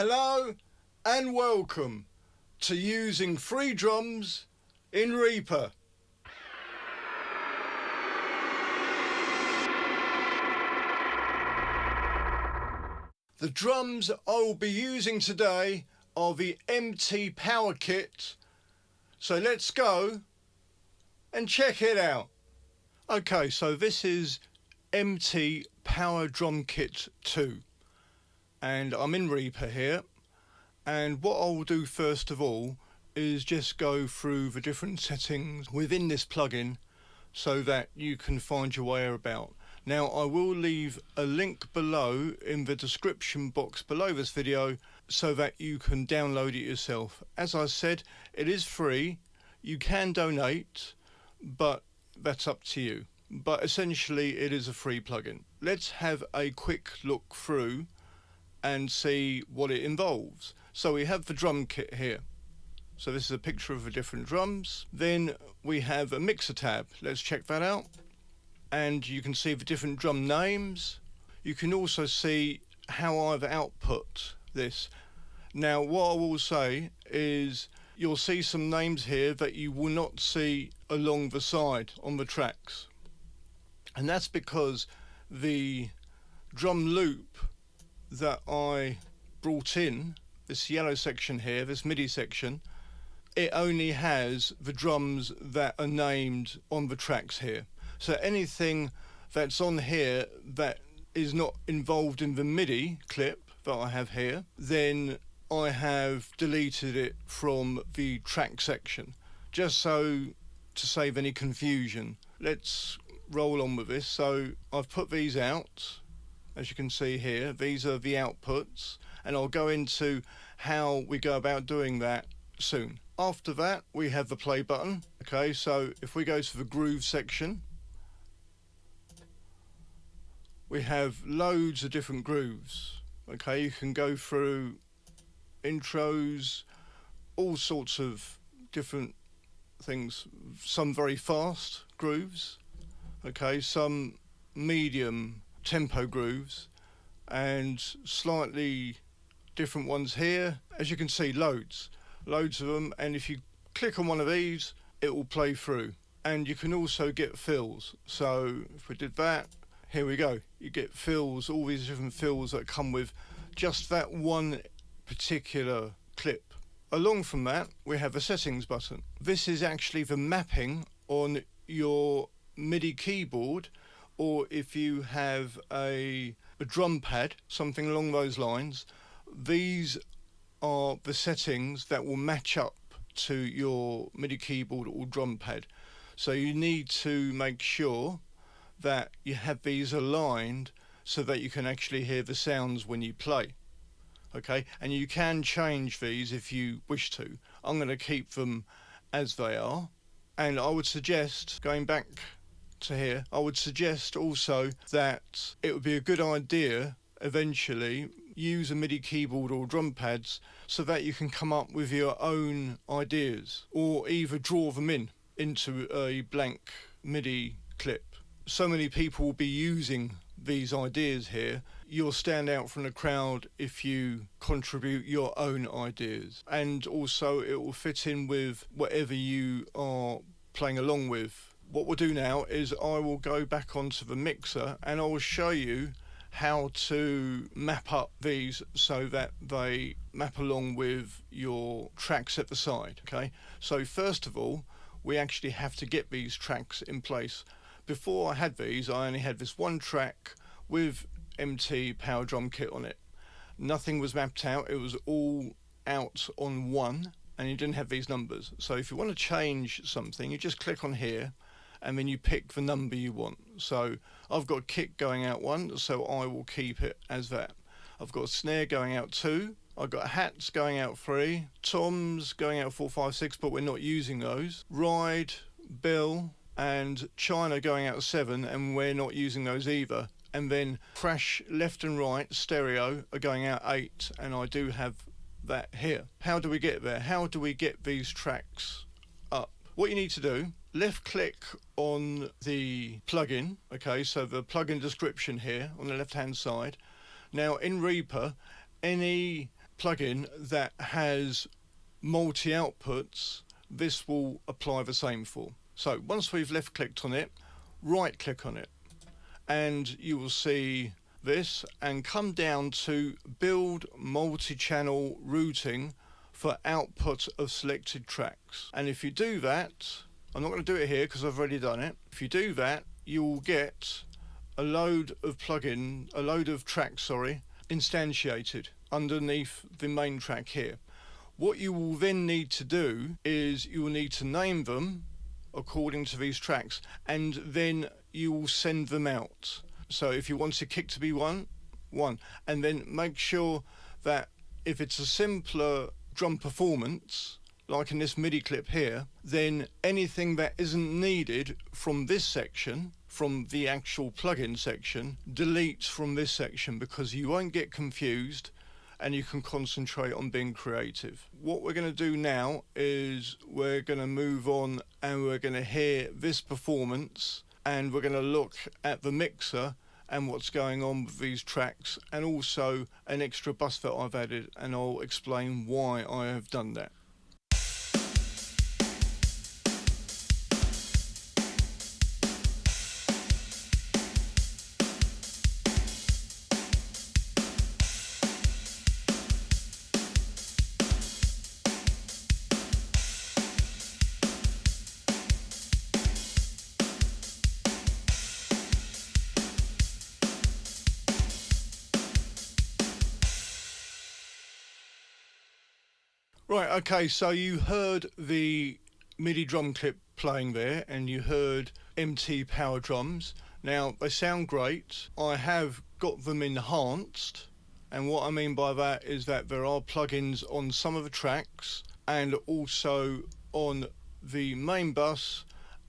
Hello and welcome to using free drums in Reaper. The drums I will be using today are the MT Power Kit, so let's go and check it out. Okay, so this is MT Power Drumkit 2 and I'm in Reaper here, and what I'll do first of all is just go through the different settings within this plugin so that you can find your way about. Now I will leave a link below in the description box below this video so that you can download it yourself. As I said, it is free, you can donate, but that's up to you. But essentially it is a free plugin. Let's have a quick look through and see what it involves. So we have the drum kit here. So this is a picture of the different drums. Then we have a mixer tab. Let's check that out. And you can see the different drum names. You can also see how I've output this. Now what I will say is you'll see some names here that you will not see along the side on the tracks. And that's because the drum loop that I brought in, this yellow section here, this MIDI section, it only has the drums that are named on the tracks here. So anything that's on here that is not involved in the MIDI clip that I have here, then I have deleted it from the track section, just so to save any confusion. Let's roll on with this. So I've put these out, as you can see here. These are the outputs, and I'll go into how we go about doing that soon. After that we have the play button. Okay, so if we go to the groove section, we have loads of different grooves. Okay, you can go through intros, all sorts of different things, some very fast grooves, okay, some medium tempo grooves, and slightly different ones here. As you can see, loads of them, and if you click on one of these it will play through. And you can also get fills. So if we did that, here we go, you get fills, all these different fills that come with just that one particular clip. Along from that we have a settings button. This is actually the mapping on your MIDI keyboard, or if you have a drum pad, something along those lines. These are the settings that will match up to your MIDI keyboard or drum pad. So you need to make sure that you have these aligned so that you can actually hear the sounds when you play. Okay, and you can change these if you wish to. I'm going to keep them as they are, and I would suggest, going back to here, I would suggest also that it would be a good idea eventually use a MIDI keyboard or drum pads so that you can come up with your own ideas, or either draw them into a blank MIDI clip. So many people will be using these ideas here. You'll stand out from the crowd if you contribute your own ideas, and also it will fit in with whatever you are playing along with. What we'll do now is I will go back onto the mixer and I will show you how to map up these so that they map along with your tracks at the side. Okay, so first of all we actually have to get these tracks in place. Before I had these, I only had this one track with MT Power Drum Kit on it. Nothing was mapped out, it was all out on one, and you didn't have these numbers. So if you want to change something, you just click on here and then you pick the number you want. So I've got kick going out 1, so I will keep it as that. I've got snare going out 2, I've got hats going out 3, toms going out 4, 5, 6, but we're not using those. Ride, bell, and China going out 7, and we're not using those either. And then crash left and right stereo are going out 8, and I do have that here. How do we get there? How do we get these tracks up? What you need to do, left click on the plugin, okay, so the plugin description here on the left hand side. Now in Reaper, any plugin that has multi-outputs, this will apply the same for. So once we've left clicked on it, right click on it, and you will see this, and come down to build multi-channel routing for output of selected tracks. And if you do that, I'm not going to do it here because I've already done it. If you do that, you will get a load of tracks, instantiated underneath the main track here. What you will then need to do is you will need to name them according to these tracks, and then you will send them out. So if you want your kick to be one, and then make sure that if it's a simpler drum performance, like in this MIDI clip here, then anything that isn't needed from this section, from the actual plugin section, delete from this section, because you won't get confused and you can concentrate on being creative. What we're going to do now is we're going to move on and we're going to hear this performance, and we're going to look at the mixer and what's going on with these tracks, and also an extra bus that I've added, and I'll explain why I have done that. Right, okay, so you heard the MIDI drum clip playing there, and you heard MT Power Drums. Now, they sound great. I have got them enhanced, and what I mean by that is that there are plugins on some of the tracks, and also on the main bus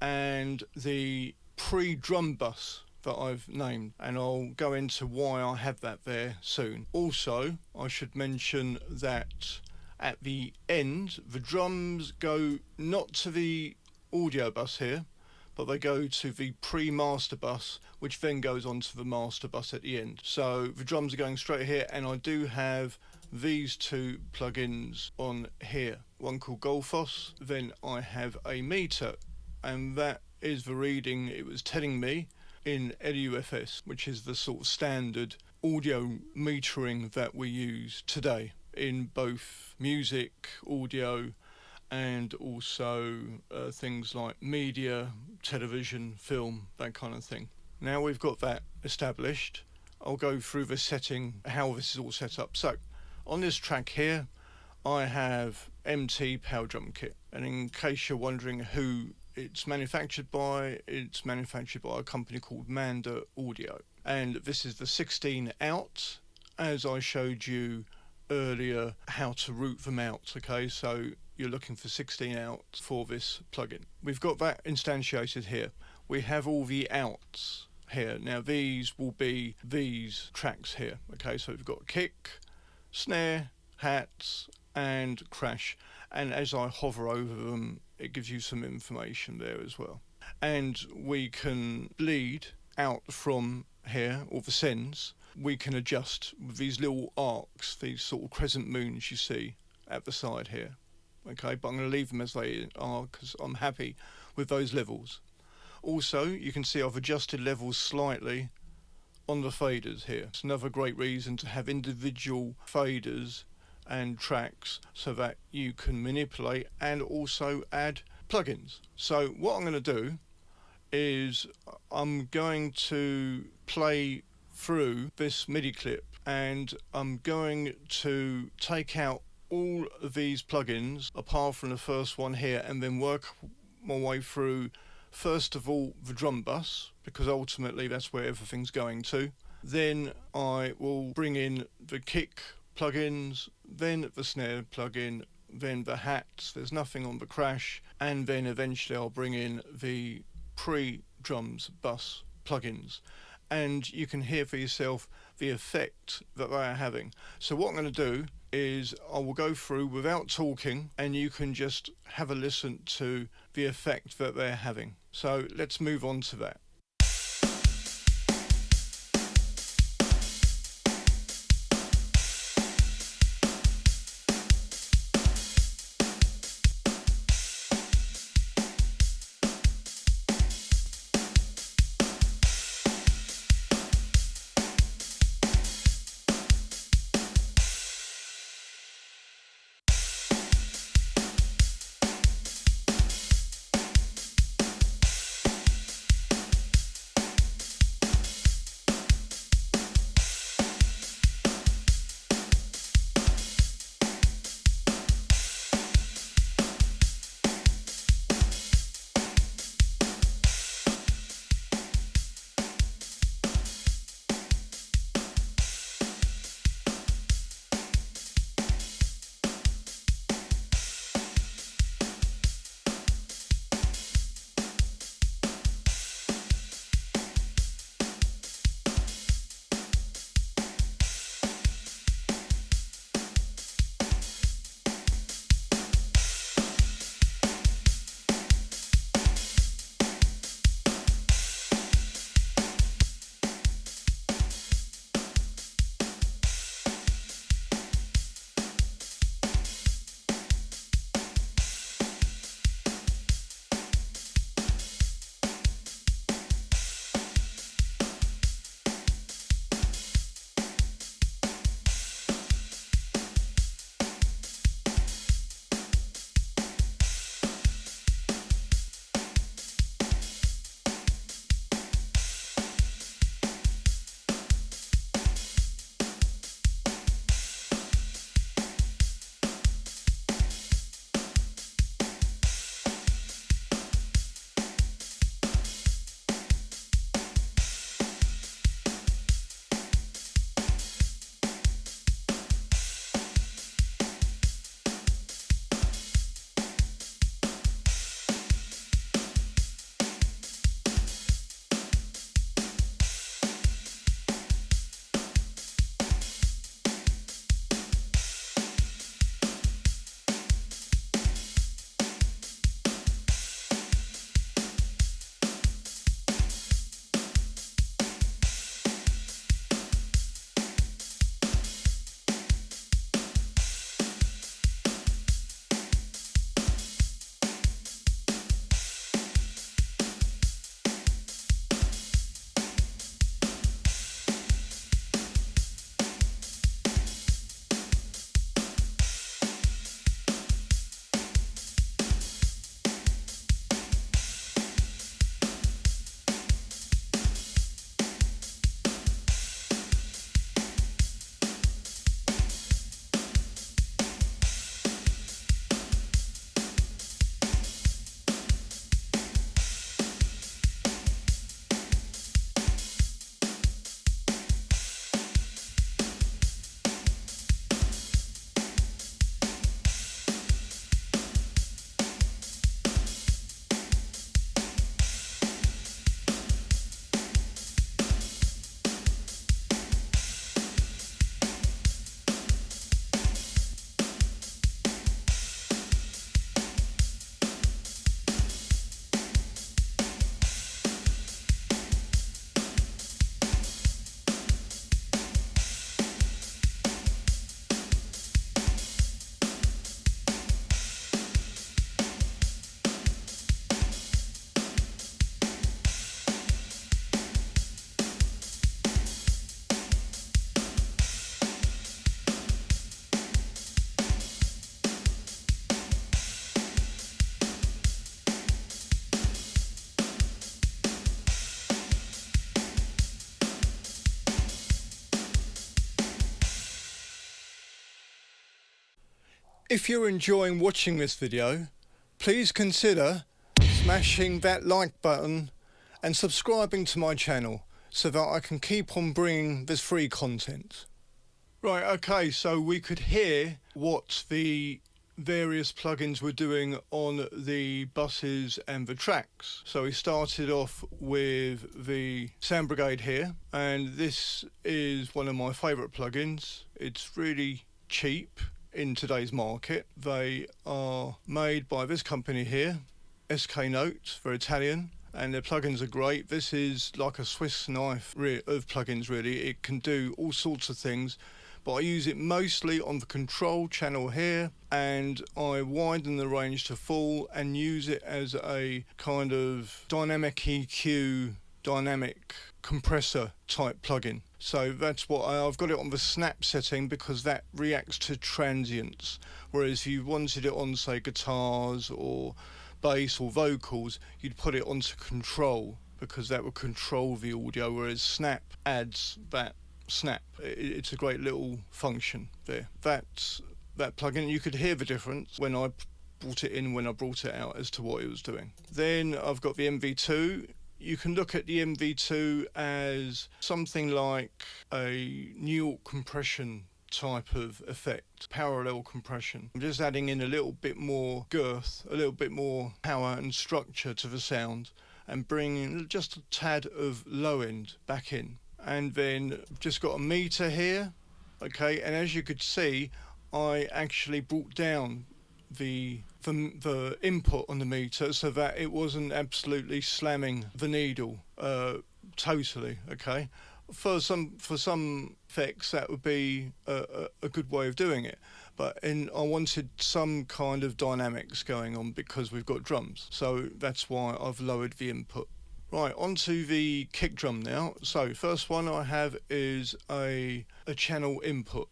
and the pre-drum bus that I've named, and I'll go into why I have that there soon. Also, I should mention that at the end, the drums go not to the audio bus here, but they go to the pre-master bus, which then goes on to the master bus at the end. So the drums are going straight here, and I do have these two plugins on here. One called Golfos, then I have a meter, and that is the reading it was telling me in LUFS, which is the sort of standard audio metering that we use today in both music, audio, and also things like media, television, film, that kind of thing. Now we've got that established, I'll go through the setting, how this is all set up. So on this track here, I have MT Power Drumkit, and in case you're wondering who it's manufactured by a company called Manda Audio, and this is the 16 out, as I showed you earlier how to route them out. Okay, so you're looking for 16 out for this plugin. We've got that instantiated here. We have all the outs here. Now these will be these tracks here. Okay, so we've got kick, snare, hats, and crash, and as I hover over them, it gives you some information there as well. And we can bleed out from here, or the sends, we can adjust with these little arcs, these sort of crescent moons you see at the side here. Okay, but I'm going to leave them as they are because I'm happy with those levels. Also, you can see I've adjusted levels slightly on the faders here. It's another great reason to have individual faders and tracks so that you can manipulate and also add plugins. So what I'm going to do is I'm going to play through this MIDI clip, and I'm going to take out all of these plugins apart from the first one here, and then work my way through first of all the drum bus, because ultimately that's where everything's going to. Then I will bring in the kick plugins, then the snare plugin, then the hats, there's nothing on the crash, and then eventually I'll bring in the PreDrums Bus plugins, and you can hear for yourself the effect that they are having. So what I'm going to do is I will go through without talking, and you can just have a listen to the effect that they're having. So let's move on to that. If you're enjoying watching this video, please consider smashing that like button and subscribing to my channel so that I can keep on bringing this free content. Right, okay, so we could hear what the various plugins were doing on the buses and the tracks. So we started off with the Sound Brigade here, and this is one of my favourite plugins. It's really cheap in today's market. They are made by this company here, SK Note, they're Italian, and their plugins are great. This is like a Swiss knife of plugins really. It can do all sorts of things, but I use it mostly on the control channel here, and I widen the range to full and use it as a kind of dynamic EQ, dynamic compressor type plugin. So that's what I've got it on the snap setting because that reacts to transients, whereas if you wanted it on, say, guitars or bass or vocals, you'd put it onto control because that would control the audio, whereas snap adds that snap. It's a great little function there. That's that plugin. You could hear the difference when I brought it in, when I brought it out, as to what it was doing. Then I've got the MV2. You can look at the MV2 as something like a New York compression type of effect, parallel compression. I'm just adding in a little bit more girth, a little bit more power and structure to the sound, and bringing just a tad of low end back in. And then just got a meter here, okay, and as you could see, I actually brought down the input on the meter so that it wasn't absolutely slamming the needle totally, okay. For some effects that would be a good way of doing it, but I wanted some kind of dynamics going on because we've got drums, so that's why I've lowered the input. Right, onto the kick drum now. So first one I have is a channel input,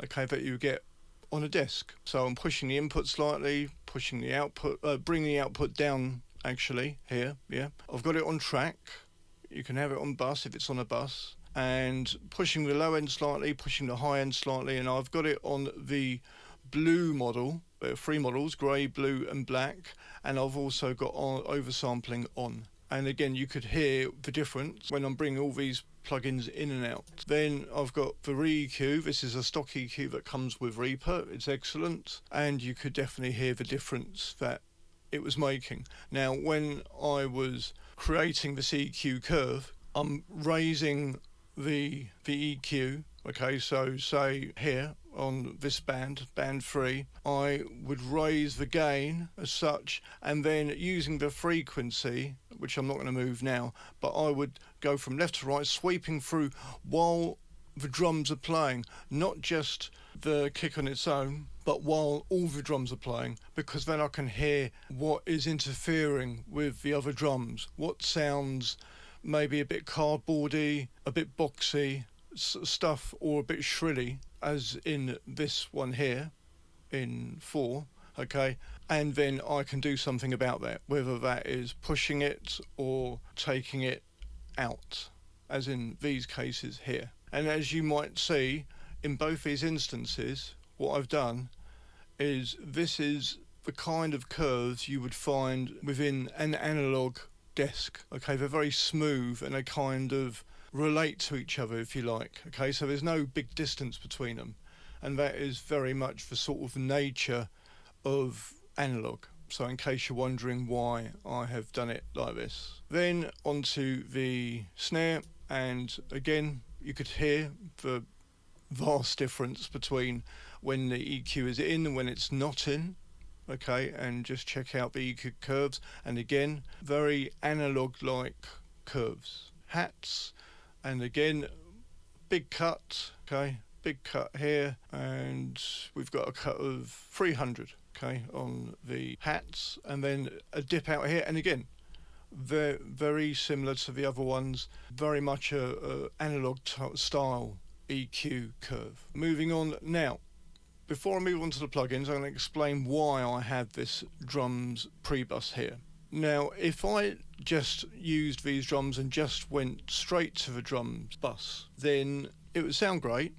okay, that you get on a desk. So I'm pushing the input slightly, pushing the output, bringing the output down actually here, yeah. I've got it on track. You can have it on bus if it's on a bus, and pushing the low end slightly, pushing the high end slightly, and I've got it on the blue model. There are three models, grey, blue and black, and I've also got oversampling on. And again, you could hear the difference when I'm bringing all these plugins in and out. Then I've got the re-EQ. This is a stock EQ that comes with Reaper. It's excellent, and you could definitely hear the difference that it was making. Now, when I was creating this EQ curve, I'm raising the EQ. Okay, so say here on this band 3, I would raise the gain as such, and then using the frequency, which I'm not going to move now, but I would go from left to right, sweeping through while the drums are playing, not just the kick on its own, but while all the drums are playing, because then I can hear what is interfering with the other drums, what sounds maybe a bit cardboardy, a bit boxy stuff, or a bit shrilly, as in this one here in 4, okay, and then I can do something about that, whether that is pushing it or taking it out, as in these cases here. And as you might see in both these instances, what I've done is this is the kind of curves you would find within an analog desk, okay. They're very smooth and they kind of relate to each other, if you like, okay. So there's no big distance between them, and that is very much the sort of nature of analog. So in case you're wondering why I have done it like this. Then onto the snare, and again you could hear the vast difference between when the EQ is in and when it's not in, okay, and just check out the EQ curves, and again very analog like curves. Hats, and again big cut, okay, big cut here, and we've got a cut of 300, okay, on the hats, and then a dip out here, and again they're very similar to the other ones, very much a analog style EQ curve. Moving on now, before I move on to the plugins, I'm going to explain why I have this drums pre-bus here. Now, if I just used these drums and just went straight to the drums bus, then it would sound great,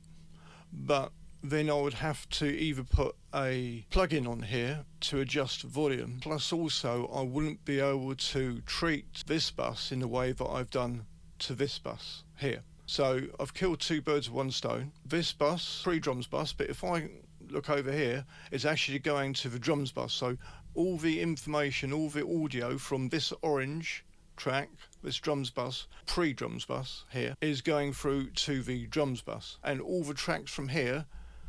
but then I would have to either put a plugin on here to adjust volume, plus also I wouldn't be able to treat this bus in the way that I've done to this bus here. So I've killed two birds with one stone. This bus, PreDrums Bus, but if I look over here, it's actually going to the drums bus. So all the information, all the audio from this orange track, this drums bus, PreDrums Bus here, is going through to the drums bus. And all the tracks from here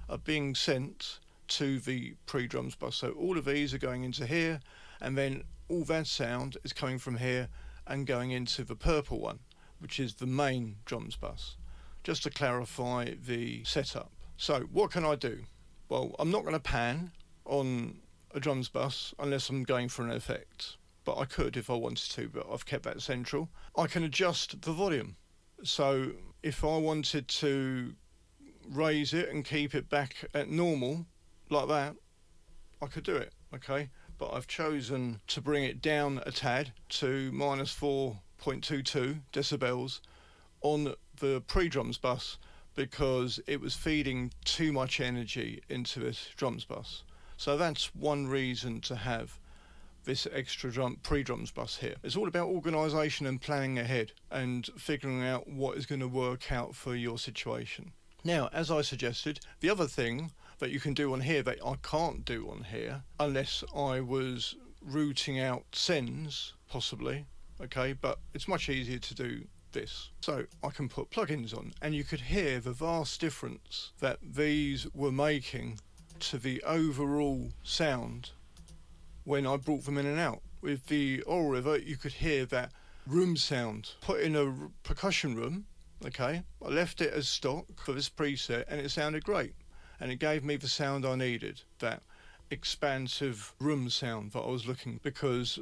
are being sent to the PreDrums Bus. So all of these are going into here, and then all that sound is coming from here and going into the purple one, which is the main drums bus, just to clarify the setup. So what can I do? Well, I'm not going to pan on a drums bus unless I'm going for an effect, but I could if I wanted to, but I've kept that central. I can adjust the volume. So if I wanted to raise it and keep it back at normal, like that, I could do it, okay? But I've chosen to bring it down a tad to -4.22 decibels on the PreDrums bus because it was feeding too much energy into this drums bus. So that's one reason to have this extra PreDrums bus here. It's all about organisation and planning ahead and figuring out what is going to work out for your situation. Now, as I suggested, the other thing that you can do on here that I can't do on here, unless I was routing out sends, possibly, okay, but it's much easier to do this. So I can put plugins on, and you could hear the vast difference that these were making to the overall sound when I brought them in and out. With the Oral River, you could hear that room sound. Put in a percussion room, okay, I left it as stock for this preset, and it sounded great. And it gave me the sound I needed, that expansive room sound that I was looking, because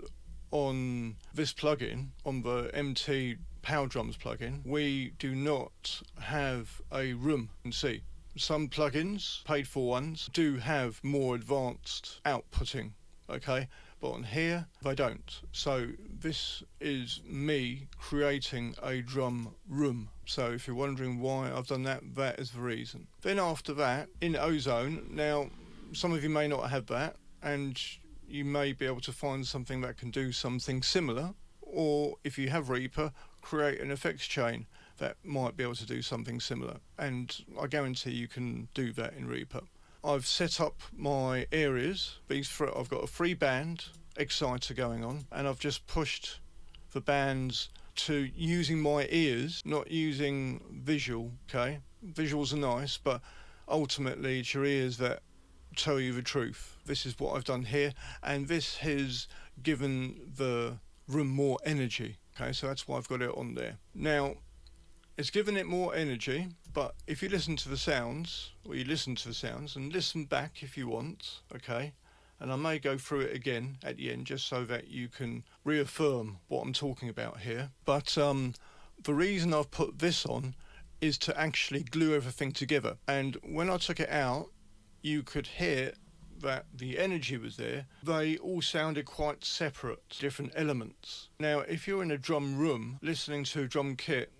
on this plugin, on the MT Power Drums plugin, we do not have a room in C. Some plugins, paid for ones, do have more advanced outputting, okay, but on here they don't. So this is me creating a drum room. So if you're wondering why I've done that, that is the reason. Then after that, in Ozone, now some of you may not have that, and you may be able to find something that can do something similar, or if you have Reaper, create an effects chain that might be able to do something similar, and I guarantee you can do that in Reaper. I've set up my areas. I've got a 3-band exciter going on, and I've just pushed the bands to using my ears, not using visual, okay? Visuals are nice, but ultimately it's your ears that tell you the truth. This is what I've done here, and this has given the room more energy, okay? So that's why I've got it on there. Now, it's given it more energy, but if you listen to the sounds, or you listen to the sounds, and listen back if you want, okay? And I may go through it again at the end just so that you can reaffirm what I'm talking about here. But the reason I've put this on is to actually glue everything together. And when I took it out, you could hear that the energy was there. They all sounded quite separate, different elements. Now, if you're in a drum room listening to a drum kit,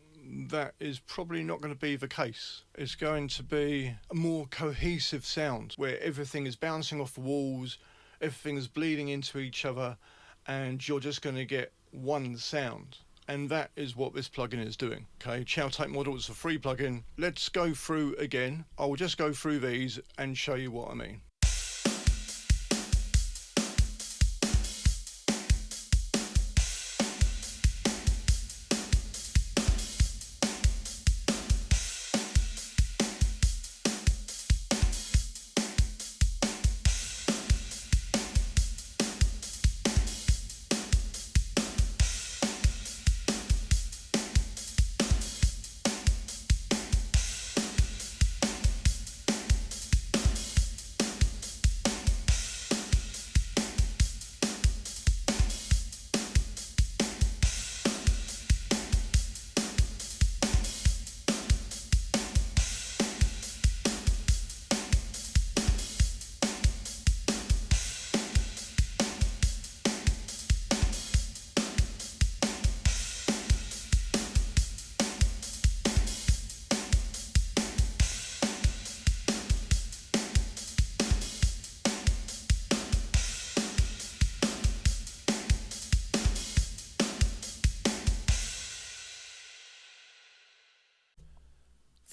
that is probably not going to be the case. It's going to be a more cohesive sound where everything is bouncing off the walls, everything is bleeding into each other, and you're just going to get one sound. And that is what this plugin is doing. Okay, Chow Tape Model is a free plugin. Let's go through again. I will just go through these and show you what I mean.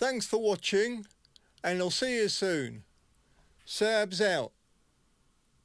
Thanks for watching, and I'll see you soon. Sabs out.